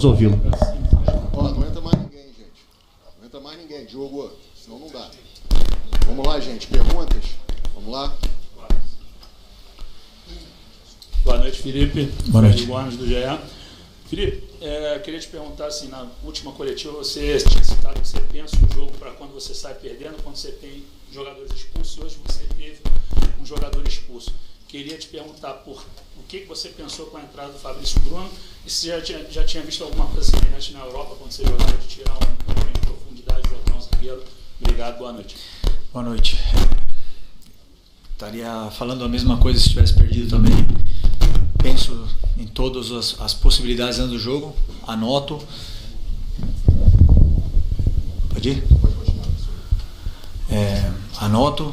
ouvi-lo. Ó, não entra mais ninguém, gente. Não entra mais ninguém, Diogo, senão não dá. Vamos lá, gente. Perguntas? Vamos lá. Boa noite, Felipe. Boa noite. Gomes, do GE. Felipe, queria te perguntar, assim, na última coletiva você tinha citado que você pensa o jogo para quando você sai perdendo, quando você tem jogadores expulsos, e hoje você teve um jogador expulso. Queria te perguntar por o que você pensou com a entrada do Fabrício Bruno e se já tinha visto alguma coisa semelhante na Europa, quando você jogava de tirar um homem de profundidade, jogar um zagueiro. Obrigado, boa noite. Boa noite. Estaria falando a mesma coisa se tivesse perdido também. Penso em todas as possibilidades dentro do jogo, anoto. Pode ir? Pode continuar. Anoto,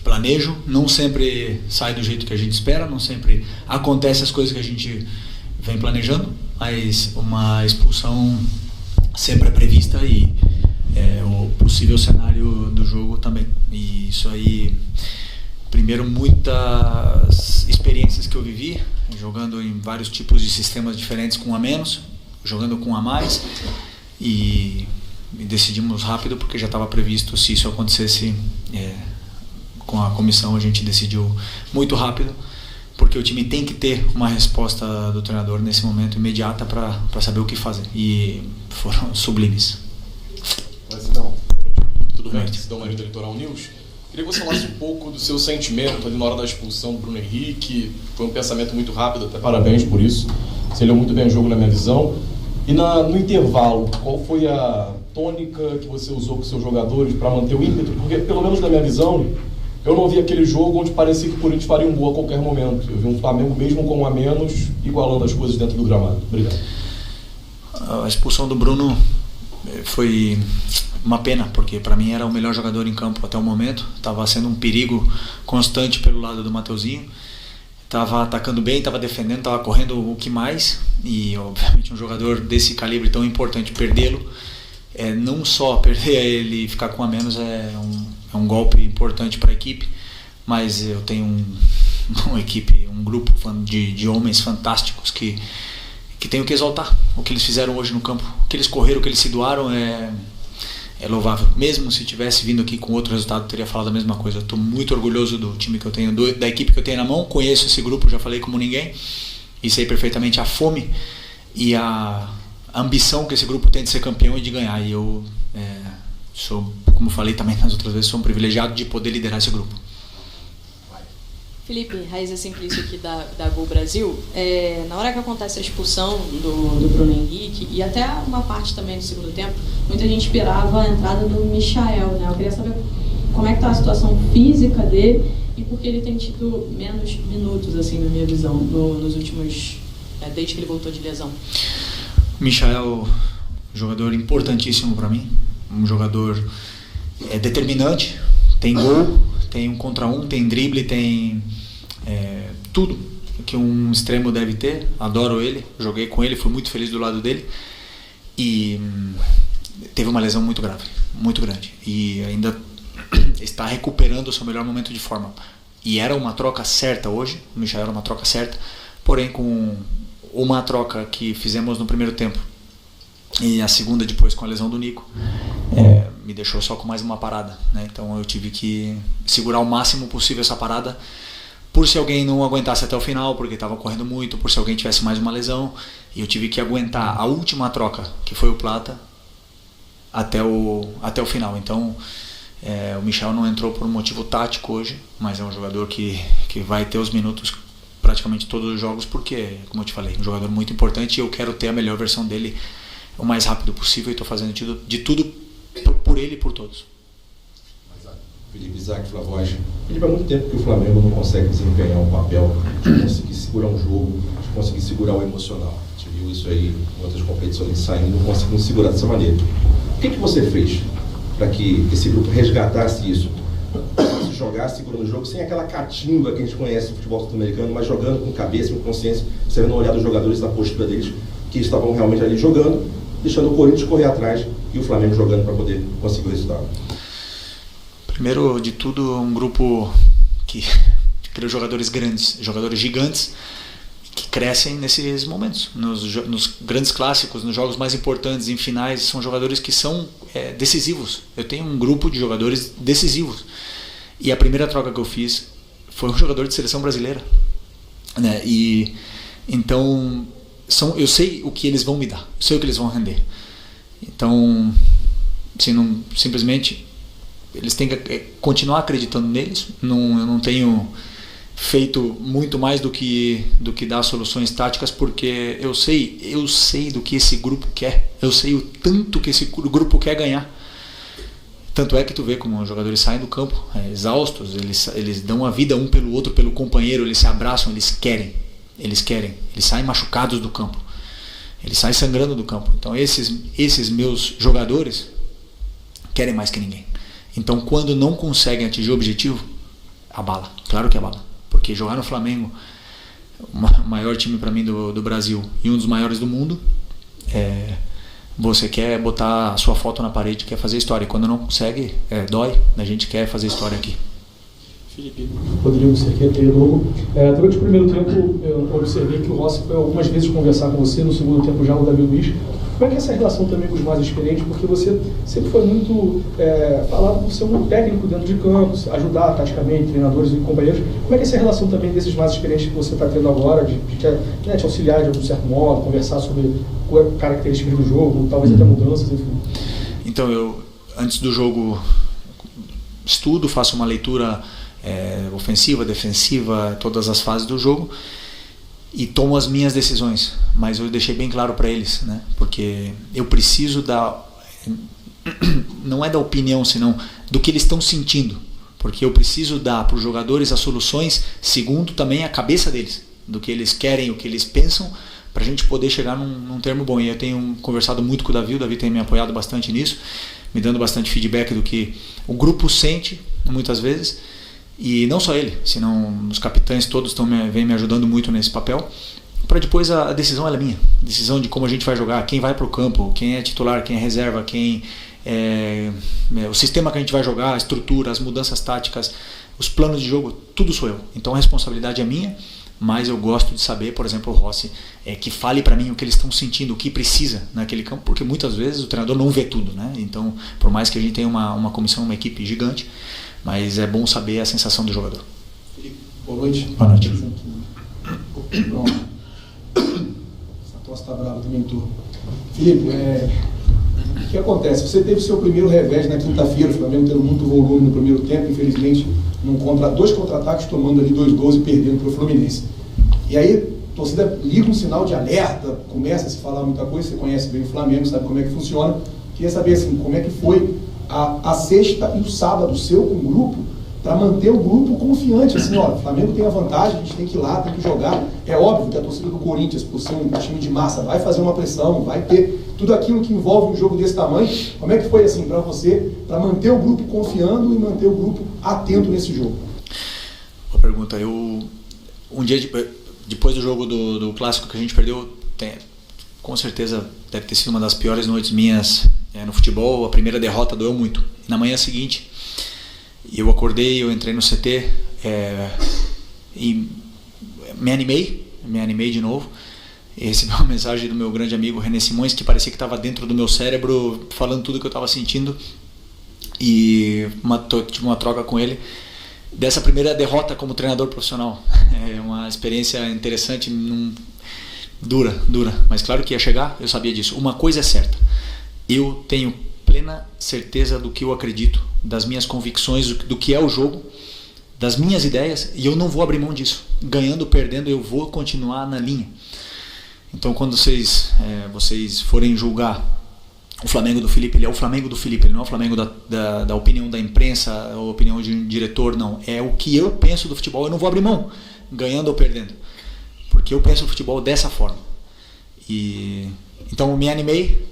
planejo, não sempre sai do jeito que a gente espera, não sempre acontece as coisas que a gente vem planejando, mas uma expulsão sempre é prevista e o possível cenário do jogo também. E isso aí, primeiro, muitas experiências que eu vivi, jogando em vários tipos de sistemas diferentes com um a menos, jogando com um a mais, e decidimos rápido porque já estava previsto se isso acontecesse. Com a comissão a gente decidiu muito rápido, porque o time tem que ter uma resposta do treinador nesse momento imediata para saber o que fazer, e foram sublimes. Mas não. Tudo bem? Sidão Marinho da Litoral News. Queria que você falasse um pouco do seu sentimento ali na hora da expulsão do Bruno Henrique. Foi um pensamento muito rápido, até parabéns por isso. Você leu muito bem o jogo na minha visão. E no intervalo, qual foi a tônica que você usou com seus jogadores para manter o ímpeto? Porque, pelo menos na minha visão, eu não vi aquele jogo onde parecia que o Corinthians faria um gol a qualquer momento. Eu vi um Flamengo mesmo com um a menos, igualando as coisas dentro do gramado. Obrigado. A expulsão do Bruno foi uma pena, porque para mim era o melhor jogador em campo até o momento. Estava sendo um perigo constante pelo lado do Mateuzinho. Estava atacando bem, estava defendendo, estava correndo o que mais. E obviamente um jogador desse calibre tão importante, perdê-lo, não só perder ele e ficar com a menos é um golpe importante para a equipe, mas eu tenho uma equipe, um grupo de homens fantásticos que tenho que exaltar. O que eles fizeram hoje no campo, o que eles correram, o que eles se doaram é louvável. Mesmo se tivesse vindo aqui com outro resultado, eu teria falado a mesma coisa. Estou muito orgulhoso do time que eu tenho, da equipe que eu tenho na mão. Conheço esse grupo, já falei como ninguém, e sei perfeitamente a fome e a ambição que esse grupo tem de ser campeão e de ganhar. E eu sou, como falei também nas outras vezes, sou um privilegiado de poder liderar esse grupo. Felipe, Raíza Simplício aqui da Gol Brasil. Na hora que acontece a expulsão do Bruno Henrique, e até uma parte também do segundo tempo, muita gente esperava a entrada do Michael, né? Eu queria saber como é que está a situação física dele e por que ele tem tido menos minutos, assim, na minha visão, nos últimos... desde que ele voltou de lesão. Michael, jogador importantíssimo para mim, um jogador determinante, tem gol, tem um contra um, tem drible, tem tudo que um extremo deve ter. Adoro ele, joguei com ele, fui muito feliz do lado dele, e teve uma lesão muito grave, muito grande, e ainda está recuperando o seu melhor momento de forma, e era uma troca certa hoje. O Michael era uma troca certa, porém com uma troca que fizemos no primeiro tempo e a segunda depois com a lesão do Nico, me deixou só com mais uma parada, né? Então eu tive que segurar o máximo possível essa parada, por se alguém não aguentasse até o final, porque estava correndo muito, por se alguém tivesse mais uma lesão, e eu tive que aguentar a última troca, que foi o Plata, até o final. Então o Michel não entrou por um motivo tático hoje, mas é um jogador que vai ter os minutos praticamente todos os jogos, porque, como eu te falei, um jogador muito importante, e eu quero ter a melhor versão dele o mais rápido possível, e estou fazendo de tudo por ele e por todos. Felipe, Isaac, Flavoz. Felipe, há muito tempo que o Flamengo não consegue desempenhar um papel de conseguir segurar um jogo, de conseguir segurar o emocional. A gente viu isso aí em outras competições saindo, não conseguindo segurar dessa maneira. O que você fez para que esse grupo resgatasse isso? Se jogasse segurando o jogo sem aquela catimba que a gente conhece no futebol sul-americano, mas jogando com cabeça, com consciência, você vendo o olhar dos jogadores, na postura deles, que estavam realmente ali jogando, deixando o Corinthians correr atrás e o Flamengo jogando para poder conseguir o resultado. Primeiro de tudo, um grupo que criou jogadores grandes, jogadores gigantes, que crescem nesses momentos, nos grandes clássicos, nos jogos mais importantes, em finais. São jogadores que são decisivos. Eu tenho um grupo de jogadores decisivos, e a primeira troca que eu fiz foi um jogador de seleção brasileira, né? E então eu sei o que eles vão me dar, eu sei o que eles vão render. Então, assim, simplesmente eles têm que continuar acreditando neles. Eu não tenho feito muito mais do que dar soluções táticas, porque eu sei do que esse grupo quer, eu sei o tanto que esse grupo quer ganhar. Tanto é que tu vê como os jogadores saem do campo exaustos, eles dão a vida um pelo outro, pelo companheiro, eles se abraçam, eles querem, eles saem machucados do campo, eles saem sangrando do campo. Então esses meus jogadores querem mais que ninguém. Então quando não conseguem atingir o objetivo, abala, claro que abala. Porque jogar no Flamengo, o maior time para mim do Brasil e um dos maiores do mundo, você quer botar a sua foto na parede, quer fazer história. E quando não consegue, dói. A gente quer fazer história aqui. Felipe, Rodrigo, você quer ter novo. Durante o primeiro tempo, eu observei que o Rossi foi algumas vezes conversar com você, no segundo tempo já o Davi Luiz. Como é que é essa relação também com os mais experientes? Porque você sempre foi muito falado por ser um técnico dentro de campo, ajudar taticamente treinadores e companheiros. Como é que é essa relação também desses mais experientes que você está tendo agora, de te auxiliar de algum certo modo, conversar sobre características do jogo, talvez até mudanças, enfim? Então, eu, antes do jogo, estudo, faço uma leitura ofensiva, defensiva, todas as fases do jogo, e tomo as minhas decisões, mas eu deixei bem claro para eles, né? Porque eu preciso não é da opinião, senão do que eles estão sentindo, porque eu preciso dar para os jogadores as soluções segundo também a cabeça deles, do que eles querem, o que eles pensam, para a gente poder chegar num termo bom. E eu tenho conversado muito com o Davi tem me apoiado bastante nisso, me dando bastante feedback do que o grupo sente muitas vezes. E não só ele, senão os capitães todos vêm me ajudando muito nesse papel, para depois a decisão é minha, a decisão de como a gente vai jogar, quem vai para o campo, quem é titular, quem é reserva, o sistema que a gente vai jogar, a estrutura, as mudanças táticas, os planos de jogo, tudo sou eu. Então a responsabilidade é minha, mas eu gosto de saber, por exemplo, o Rossi, que fale para mim o que eles estão sentindo, o que precisa naquele campo, porque muitas vezes o treinador não vê tudo, né? Então, por mais que a gente tenha uma comissão, uma equipe gigante, mas é bom saber a sensação do jogador. Felipe, boa noite. Boa noite. Pronto. Essa tosse está brava também, turma. Felipe, o que acontece? Você teve seu primeiro revés na quinta-feira, o Flamengo tendo muito volume no primeiro tempo, infelizmente, dois contra-ataques, tomando ali 2 gols e perdendo para o Fluminense. E aí, a torcida liga um sinal de alerta, começa a se falar muita coisa, você conhece bem o Flamengo, sabe como é que funciona. Queria saber, assim, como é que foi a sexta e o sábado seu com o grupo, para manter o grupo confiante, assim, ó, o Flamengo tem a vantagem, a gente tem que ir lá, tem que jogar. É óbvio que a torcida do Corinthians, por ser um time de massa, vai fazer uma pressão, vai ter tudo aquilo que envolve um jogo desse tamanho. Como é que foi, assim, para você, para manter o grupo confiando e manter o grupo atento nesse jogo? Boa pergunta. Um dia depois do jogo do clássico que a gente perdeu, com certeza deve ter sido uma das piores noites minhas no futebol. A primeira derrota doeu muito. Na manhã seguinte, eu acordei, eu entrei no CT e me animei de novo. E recebi uma mensagem do meu grande amigo René Simões, que parecia que estava dentro do meu cérebro, falando tudo que eu estava sentindo. E tive uma troca com ele dessa primeira derrota como treinador profissional. É uma experiência interessante, dura, mas claro que ia chegar, eu sabia disso. Uma coisa é certa, eu tenho plena certeza do que eu acredito, das minhas convicções, do que é o jogo, das minhas ideias, e eu não vou abrir mão disso. Ganhando ou perdendo, eu vou continuar na linha. Então, quando vocês forem julgar o Flamengo do Felipe, ele é o Flamengo do Felipe, ele não é o Flamengo da opinião da imprensa, ou opinião de um diretor, não. É o que eu penso do futebol, eu não vou abrir mão, ganhando ou perdendo, porque eu penso o futebol dessa forma. Então, eu me animei,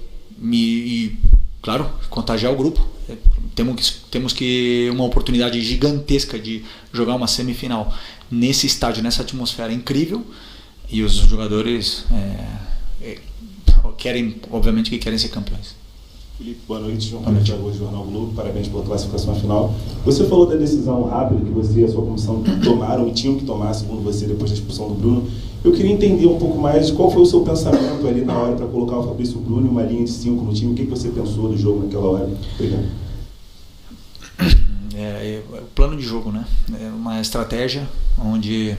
claro, contagiar o grupo. Temos que uma oportunidade gigantesca de jogar uma semifinal nesse estádio, nessa atmosfera incrível, e os jogadores obviamente querem ser campeões. Felipe, boa noite. João Paulo Thiago, Jornal Globo. Parabéns pela classificação à final. Você falou da decisão rápida que você e a sua comissão tomaram e tinham que tomar, segundo você, depois da expulsão do Bruno. Eu queria entender um pouco mais qual foi o seu pensamento ali na hora para colocar o Fabrício Bruno em uma linha de 5 no time. O que você pensou do jogo naquela hora? Obrigado. O plano de jogo, né? É uma estratégia onde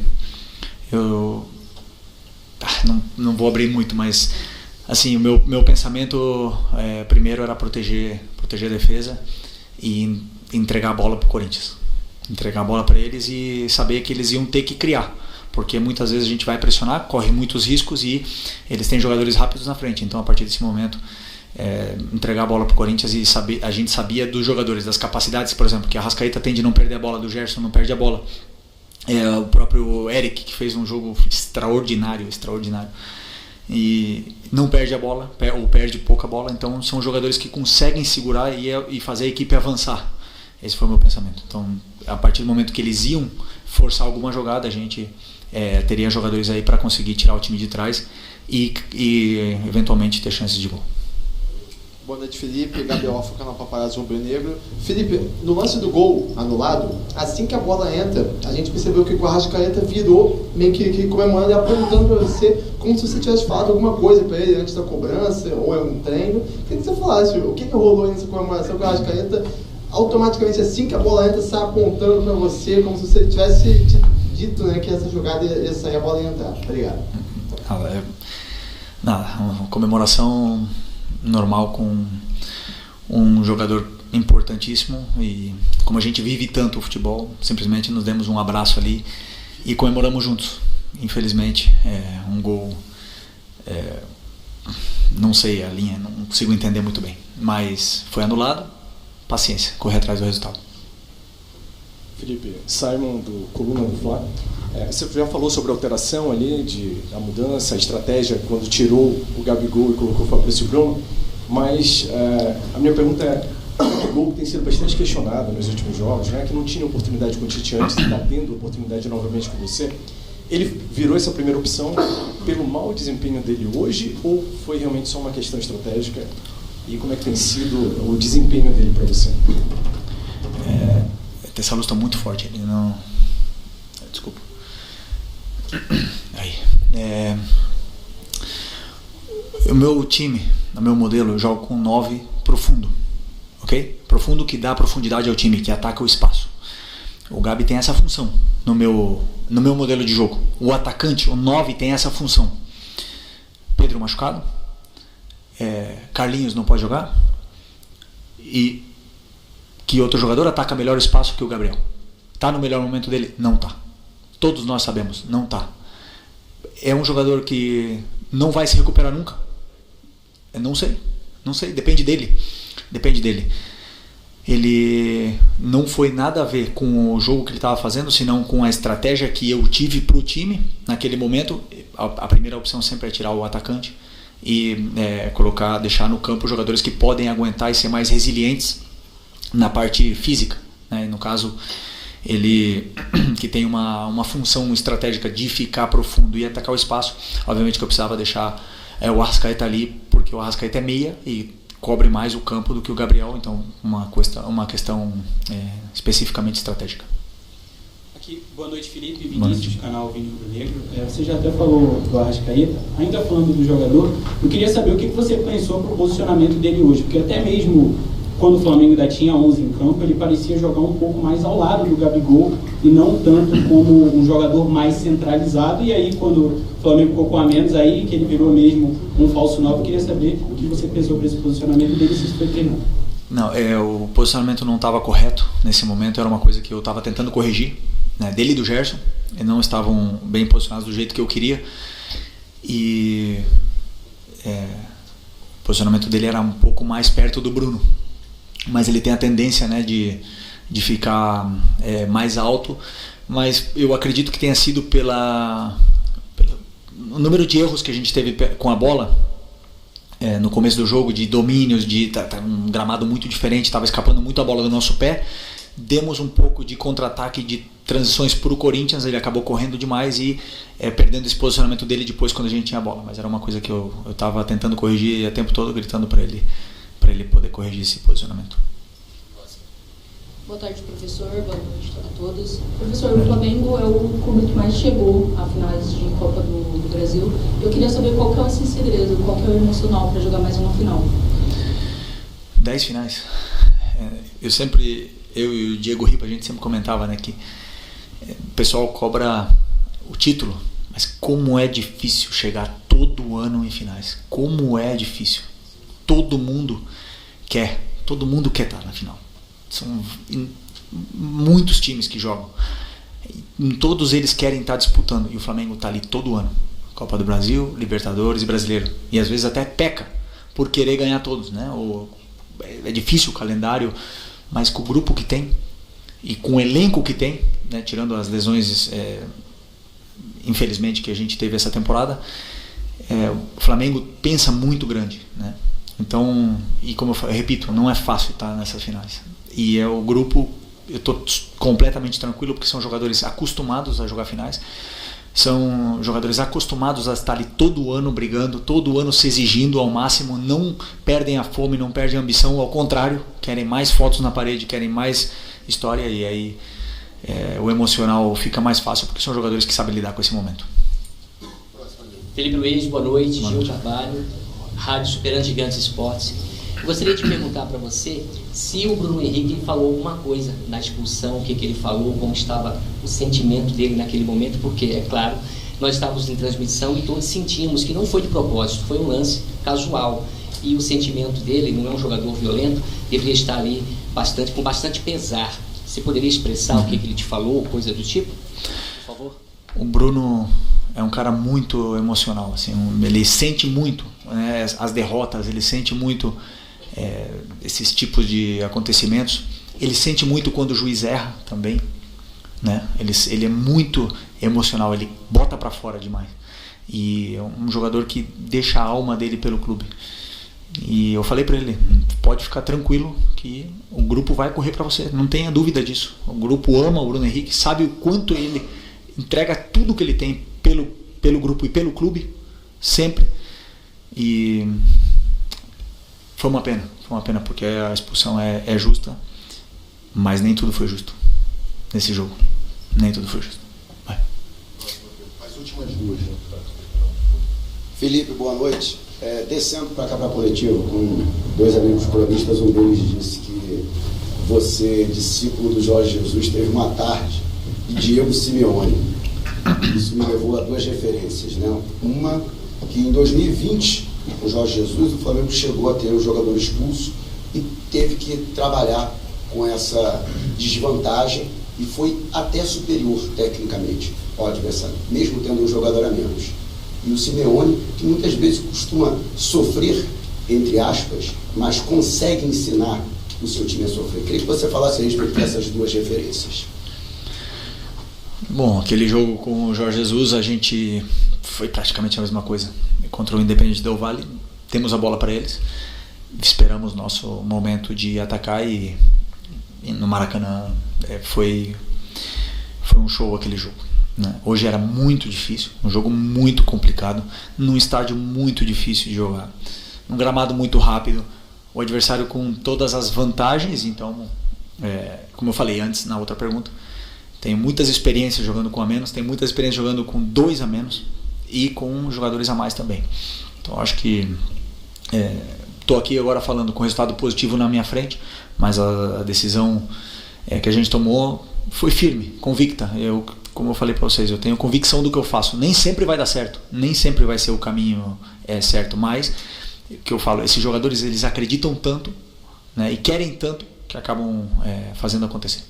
eu não vou abrir muito, mas assim, o meu pensamento primeiro era proteger a defesa e entregar a bola para o Corinthians, entregar a bola para eles e saber que eles iam ter que criar, porque muitas vezes a gente vai pressionar, corre muitos riscos e eles têm jogadores rápidos na frente. Então, a partir desse momento, entregar a bola para o Corinthians e a gente sabia dos jogadores, das capacidades, por exemplo, que a Arrascaeta tem de não perder a bola, do Gerson não perde a bola, o próprio Eric, que fez um jogo extraordinário e não perde a bola, ou perde pouca bola. Então são jogadores que conseguem segurar e fazer a equipe avançar. Esse foi o meu pensamento. Então, a partir do momento que eles iam forçar alguma jogada, a gente teria jogadores aí para conseguir tirar o time de trás e eventualmente ter chances de gol. Boa noite, Felipe. Gabriel, canal Paparazzo Rubro-Negro. Felipe, no lance do gol anulado, assim que a bola entra, a gente percebeu que o Arrascaeta virou meio que comemorando e apontando para você, como se você tivesse falado alguma coisa para ele antes da cobrança ou em um treino. Queria que você falasse o que rolou nessa comemoração com o Arrascaeta, automaticamente assim que a bola entra, sai apontando para você, como se você tivesse dito, né, que essa jogada ia sair, a bola ia entrar. Obrigado. Uma comemoração normal com um jogador importantíssimo, e como a gente vive tanto o futebol, simplesmente nos demos um abraço ali e comemoramos juntos. Infelizmente, um gol, não sei a linha, não consigo entender muito bem, mas foi anulado. Paciência, correr atrás do resultado. Felipe, Simon do Coluna do Fla. Você já falou sobre a alteração ali, a mudança, a estratégia quando tirou o Gabigol e colocou o Fabrício Bruno, mas a minha pergunta é: o Gabigol tem sido bastante questionado nos últimos jogos, né, que não tinha oportunidade com o Tite antes e está tendo oportunidade novamente com você. Ele virou essa primeira opção pelo mau desempenho dele hoje, ou foi realmente só uma questão estratégica? E como é que tem sido o desempenho dele para você? Essa luz está muito forte, ele não... Desculpa. Aí. O meu time, no meu modelo, eu jogo com 9 profundo, ok? Profundo, que dá profundidade ao time, que ataca o espaço. O Gabi tem essa função no meu modelo de jogo. O atacante, o 9, tem essa função. Pedro machucado, Carlinhos não pode jogar, e que outro jogador ataca melhor o espaço que o Gabriel? Tá no melhor momento dele? Não tá. Todos nós sabemos, não tá. É um jogador que não vai se recuperar nunca? Não sei, depende dele. Ele não foi nada a ver com o jogo que ele estava fazendo, senão com a estratégia que eu tive para o time naquele momento. A primeira opção sempre é tirar o atacante e deixar no campo jogadores que podem aguentar e ser mais resilientes na parte física, né? No caso, ele que tem uma função estratégica de ficar profundo e atacar o espaço. Obviamente que eu precisava deixar o Arrascaeta ali, porque o Arrascaeta é meia e cobre mais o campo do que o Gabriel, então uma questão especificamente estratégica. Aqui, boa noite, Felipe, Vinícius, do canal Vini Rubro Negro. Você já até falou do Arrascaeta, ainda falando do jogador, eu queria saber o que você pensou para o posicionamento dele hoje, porque até mesmo quando o Flamengo ainda tinha 11 em campo, ele parecia jogar um pouco mais ao lado do Gabigol e não tanto como um jogador mais centralizado. E aí, quando o Flamengo ficou com a menos, aí que ele virou mesmo um falso 9, eu queria saber o que você pensou para esse posicionamento dele, se isso foi treinado. Não, o posicionamento não estava correto nesse momento, era uma coisa que eu estava tentando corrigir, né, dele e do Gerson. Eles não estavam bem posicionados do jeito que eu queria, e o posicionamento dele era um pouco mais perto do Bruno, mas ele tem a tendência, né, de ficar mais alto, mas eu acredito que tenha sido pelo número de erros que a gente teve com a bola no começo do jogo, de domínios, de um gramado muito diferente, estava escapando muito a bola do nosso pé. Demos um pouco de contra-ataque, de transições para o Corinthians, ele acabou correndo demais e perdendo esse posicionamento dele depois quando a gente tinha a bola, mas era uma coisa que eu estava tentando corrigir o tempo todo, gritando para ele poder corrigir esse posicionamento. Boa tarde, professor. Boa noite a todos. Professor, o Flamengo é o clube que mais chegou a finais de Copa do Brasil. Eu queria saber qual que é esse segredo, qual que é o emocional para jogar mais uma final. 10 finais. Eu e o Diego Ripa, a gente sempre comentava, né, que o pessoal cobra o título, mas como é difícil chegar todo ano em finais. Como é difícil. Todo mundo quer estar na final. São muitos times que jogam. Todos eles querem estar disputando. E o Flamengo está ali todo ano. Copa do Brasil, Libertadores e Brasileiro. E às vezes até peca por querer ganhar todos, né? É difícil o calendário, mas com o grupo que tem e com o elenco que tem, né? Tirando as lesões, infelizmente, que a gente teve essa temporada, o Flamengo pensa muito grande, né? Então, e como eu repito, não é fácil estar nessas finais. E é o grupo, eu estou completamente tranquilo, porque são jogadores acostumados a jogar finais, são jogadores acostumados a estar ali todo ano brigando, todo ano se exigindo ao máximo, não perdem a fome, não perdem a ambição, ao contrário, querem mais fotos na parede, querem mais história, e aí o emocional fica mais fácil, porque são jogadores que sabem lidar com esse momento. Felipe Luiz, boa noite. Gil Carvalho, Rádio Superando Gigantes Esportes. Eu gostaria de perguntar para você se o Bruno Henrique falou alguma coisa na expulsão, o que ele falou, como estava o sentimento dele naquele momento, porque, é claro, nós estávamos em transmissão e todos sentimos que não foi de propósito, foi um lance casual. E o sentimento dele, não é um jogador violento, deveria estar ali com bastante pesar. Você poderia expressar o que ele te falou, coisa do tipo? Por favor. O Bruno é um cara muito emocional, assim, ele sente muito, né, as derrotas, ele sente muito esses tipos de acontecimentos. Ele sente muito quando o juiz erra também, né? Ele é muito emocional, ele bota pra fora demais. E é um jogador que deixa a alma dele pelo clube. E eu falei pra ele, pode ficar tranquilo que o grupo vai correr pra você, não tenha dúvida disso. O grupo ama o Bruno Henrique, sabe o quanto ele entrega tudo que ele tem pelo grupo e pelo clube, sempre. E foi uma pena, porque a expulsão é justa, mas nem tudo foi justo nesse jogo. Nem tudo foi justo. Vai. As últimas duas. Felipe, boa noite. Descendo para cá para a coletiva com dois amigos cronistas, um deles disse que você, discípulo do Jorge Jesus, teve uma tarde de Diego Simeone. Isso me levou a duas referências, né? Uma, que em 2020, o Jorge Jesus, o Flamengo chegou a ter um jogador expulso e teve que trabalhar com essa desvantagem e foi até superior tecnicamente ao adversário, mesmo tendo um jogador a menos. E o Simeone, que muitas vezes costuma sofrer, entre aspas, mas consegue ensinar o seu time a sofrer. Queria que você falasse a respeito dessas duas referências. Bom, aquele jogo com o Jorge Jesus, a gente foi praticamente a mesma coisa. Contra o Independente Del Valle, temos a bola para eles, esperamos nosso momento de atacar e no Maracanã foi um show aquele jogo, né? Hoje era muito difícil, um jogo muito complicado, num estádio muito difícil de jogar, num gramado muito rápido, o adversário com todas as vantagens. Então, como eu falei antes na outra pergunta, tenho muitas experiências jogando com a menos, tenho muitas experiências jogando com 2 a menos e com jogadores a mais também. Então acho que estou aqui agora falando com resultado positivo na minha frente, mas a decisão que a gente tomou foi firme, convicta. Como eu falei para vocês, eu tenho convicção do que eu faço. Nem sempre vai dar certo, nem sempre vai ser o caminho certo, mas o que eu falo, esses jogadores, eles acreditam tanto, né, e querem tanto que acabam fazendo acontecer.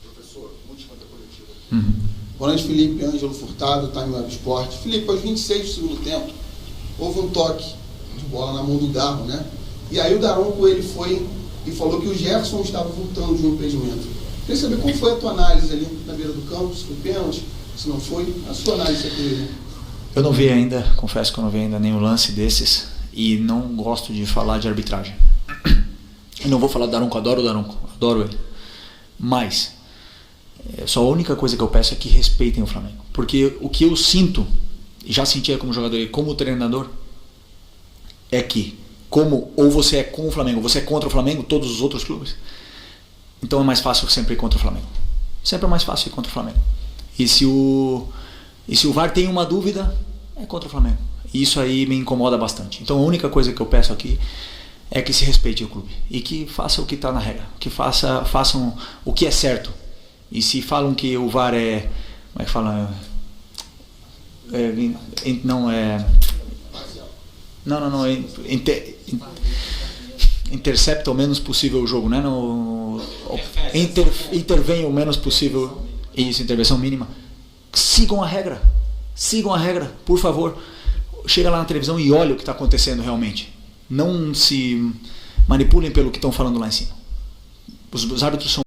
Professor, última da coletiva. Boa noite, Felipe. Ângelo Furtado, Time Web Sport. Felipe, aos 26 do segundo tempo, houve um toque de bola na mão do Garro, né? E aí o Daronco, ele foi e falou que o Gerson estava voltando de um impedimento. Queria saber qual foi a tua análise ali na beira do campo, se foi pênalti, se não foi, a sua análise aqui. Eu não vi ainda, confesso que eu não vi ainda nenhum lance desses e não gosto de falar de arbitragem. Eu não vou falar do Daronco, adoro o Daronco, adoro ele. Mas só a única coisa que eu peço é que respeitem o Flamengo. Porque o que eu sinto, já sentia como jogador e como treinador, é que, ou você é com o Flamengo, ou você é contra o Flamengo, todos os outros clubes, Então é mais fácil sempre ir contra o Flamengo. Sempre é mais fácil ir contra o Flamengo. E se o VAR tem uma dúvida, é contra o Flamengo. E isso aí me incomoda bastante. Então a única coisa que eu peço aqui é que se respeite o clube. E que faça o que está na regra. Que façam o que é certo. E se falam que o VAR é... Como é que fala? Intercepta o menos possível o jogo, né? Intervém o menos possível. Isso, intervenção mínima. Sigam a regra, por favor. Chega lá na televisão e olha o que está acontecendo realmente. Não se manipulem pelo que estão falando lá em cima. Os árbitros são